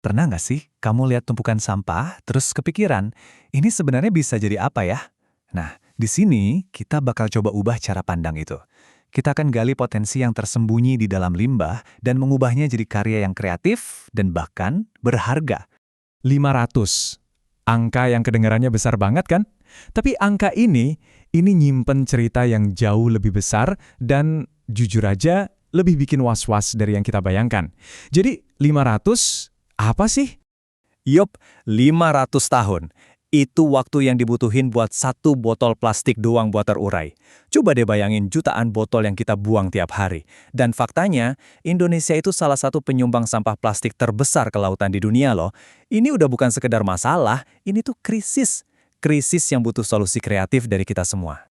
Pernah nggak sih kamu lihat tumpukan sampah, terus kepikiran, ini sebenarnya bisa jadi apa ya? Nah, di sini kita bakal coba ubah cara pandang itu. Kita akan gali potensi yang tersembunyi di dalam limbah dan mengubahnya jadi karya yang kreatif dan bahkan berharga. 500. Angka yang kedengarannya besar banget kan? Tapi angka ini nyimpen cerita yang jauh lebih besar dan jujur aja lebih bikin was-was dari yang kita bayangkan. Jadi 500 apa sih? Yup, 500 tahun. Itu waktu yang dibutuhin buat satu botol plastik doang buat terurai. Coba deh bayangin jutaan botol yang kita buang tiap hari. Dan faktanya, Indonesia itu salah satu penyumbang sampah plastik terbesar ke lautan di dunia loh. Ini udah bukan sekedar masalah, ini tuh krisis. Krisis yang butuh solusi kreatif dari kita semua.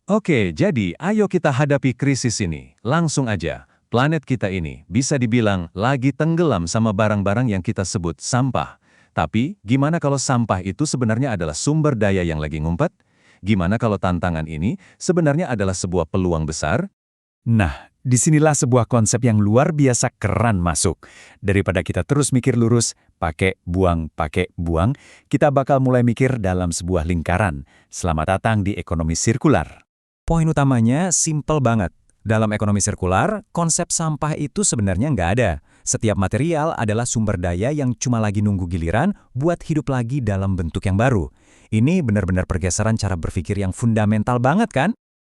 Oke, jadi ayo kita hadapi krisis ini. Langsung aja, planet kita ini bisa dibilang lagi tenggelam sama barang-barang yang kita sebut sampah. Tapi, gimana kalau sampah itu sebenarnya adalah sumber daya yang lagi ngumpet? Gimana kalau tantangan ini sebenarnya adalah sebuah peluang besar? Nah, disinilah sebuah konsep yang luar biasa keren masuk. Daripada kita terus mikir lurus, pakai, buang, kita bakal mulai mikir dalam sebuah lingkaran. Selamat datang di ekonomi sirkular. Poin utamanya simple banget. Dalam ekonomi sirkular, konsep sampah itu sebenarnya nggak ada. Setiap material adalah sumber daya yang cuma lagi nunggu giliran buat hidup lagi dalam bentuk yang baru. Ini benar-benar pergeseran cara berpikir yang fundamental banget kan?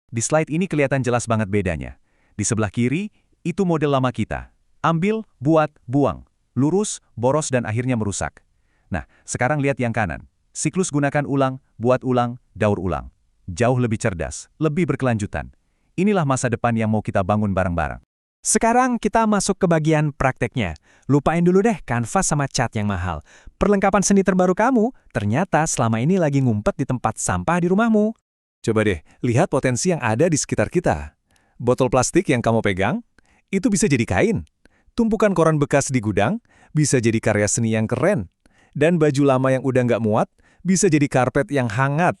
Di slide ini kelihatan jelas banget bedanya. Di sebelah kiri, itu model lama kita. Ambil, buat, buang. Lurus, boros, dan akhirnya merusak. Nah, sekarang lihat yang kanan. Siklus gunakan ulang, buat ulang, daur ulang. Jauh lebih cerdas, lebih berkelanjutan. Inilah masa depan yang mau kita bangun bareng-bareng. Sekarang kita masuk ke bagian prakteknya. Lupain dulu deh kanvas sama cat yang mahal. Perlengkapan seni terbaru kamu ternyata selama ini lagi ngumpet di tempat sampah di rumahmu. Coba deh, lihat potensi yang ada di sekitar kita. Botol plastik yang kamu pegang, itu bisa jadi kain. Tumpukan koran bekas di gudang, bisa jadi karya seni yang keren. Dan baju lama yang udah nggak muat, bisa jadi karpet yang hangat.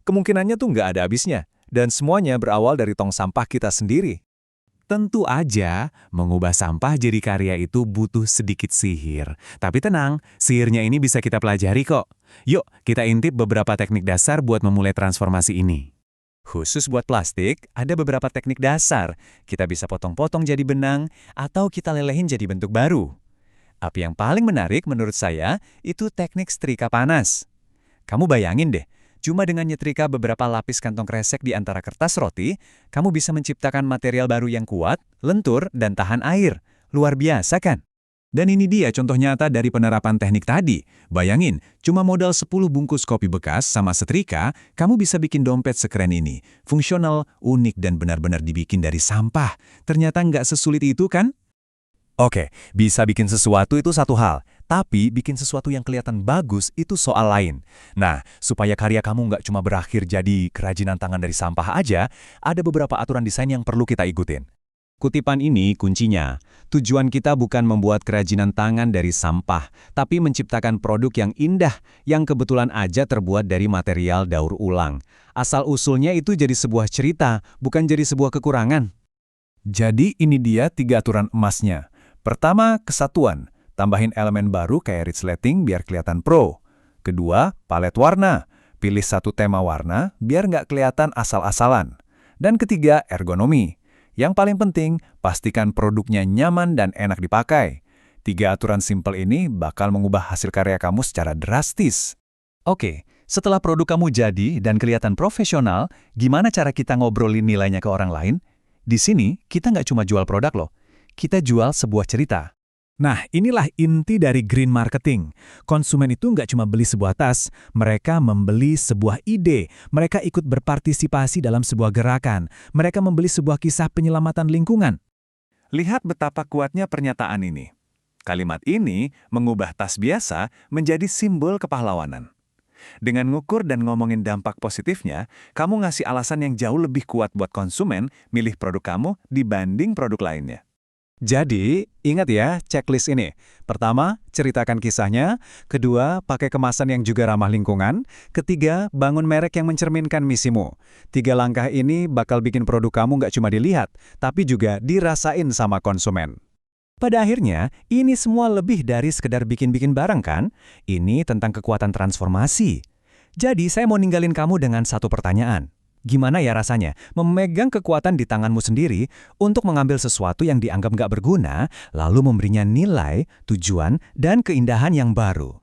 Kemungkinannya tuh nggak ada habisnya. Dan semuanya berawal dari tong sampah kita sendiri. Tentu aja, mengubah sampah jadi karya itu butuh sedikit sihir. Tapi tenang, sihirnya ini bisa kita pelajari kok. Yuk, kita intip beberapa teknik dasar buat memulai transformasi ini. Khusus buat plastik, ada beberapa teknik dasar. Kita bisa potong-potong jadi benang, atau kita lelehin jadi bentuk baru. Tapi yang paling menarik menurut saya, itu teknik setrika panas. Kamu bayangin deh, cuma dengan nyetrika beberapa lapis kantong kresek di antara kertas roti, kamu bisa menciptakan material baru yang kuat, lentur, dan tahan air. Luar biasa kan? Dan ini dia contoh nyata dari penerapan teknik tadi. Bayangin, cuma modal 10 bungkus kopi bekas sama setrika, kamu bisa bikin dompet sekeren ini. Fungsional, unik, dan benar-benar dibikin dari sampah. Ternyata nggak sesulit itu kan? Oke, bisa bikin sesuatu itu satu hal, tapi bikin sesuatu yang kelihatan bagus itu soal lain. Nah, supaya karya kamu nggak cuma berakhir jadi kerajinan tangan dari sampah aja, ada beberapa aturan desain yang perlu kita ikutin. Kutipan ini kuncinya. Tujuan kita bukan membuat kerajinan tangan dari sampah, tapi menciptakan produk yang indah, yang kebetulan aja terbuat dari material daur ulang. Asal-usulnya itu jadi sebuah cerita, bukan jadi sebuah kekurangan. Jadi ini dia 3 aturan emasnya. Pertama, kesatuan. Tambahin elemen baru kayak resleting biar kelihatan pro. Kedua, palet warna. Pilih satu tema warna biar nggak kelihatan asal-asalan. Dan ketiga, ergonomi. Yang paling penting, pastikan produknya nyaman dan enak dipakai. 3 aturan simpel ini bakal mengubah hasil karya kamu secara drastis. Oke, setelah produk kamu jadi dan kelihatan profesional, gimana cara kita ngobrolin nilainya ke orang lain? Di sini, kita nggak cuma jual produk loh. Kita jual sebuah cerita. Nah, inilah inti dari green marketing. Konsumen itu nggak cuma beli sebuah tas, mereka membeli sebuah ide. Mereka ikut berpartisipasi dalam sebuah gerakan. Mereka membeli sebuah kisah penyelamatan lingkungan. Lihat betapa kuatnya pernyataan ini. Kalimat ini mengubah tas biasa menjadi simbol kepahlawanan. Dengan ngukur dan ngomongin dampak positifnya, kamu ngasih alasan yang jauh lebih kuat buat konsumen milih produk kamu dibanding produk lainnya. Jadi, ingat ya checklist ini. Pertama, ceritakan kisahnya. Kedua, pakai kemasan yang juga ramah lingkungan. Ketiga, bangun merek yang mencerminkan misimu. 3 langkah ini bakal bikin produk kamu nggak cuma dilihat, tapi juga dirasain sama konsumen. Pada akhirnya, ini semua lebih dari sekedar bikin-bikin barang kan? Ini tentang kekuatan transformasi. Jadi, saya mau ninggalin kamu dengan satu pertanyaan. Gimana ya rasanya memegang kekuatan di tanganmu sendiri untuk mengambil sesuatu yang dianggap nggak berguna, lalu memberinya nilai, tujuan, dan keindahan yang baru?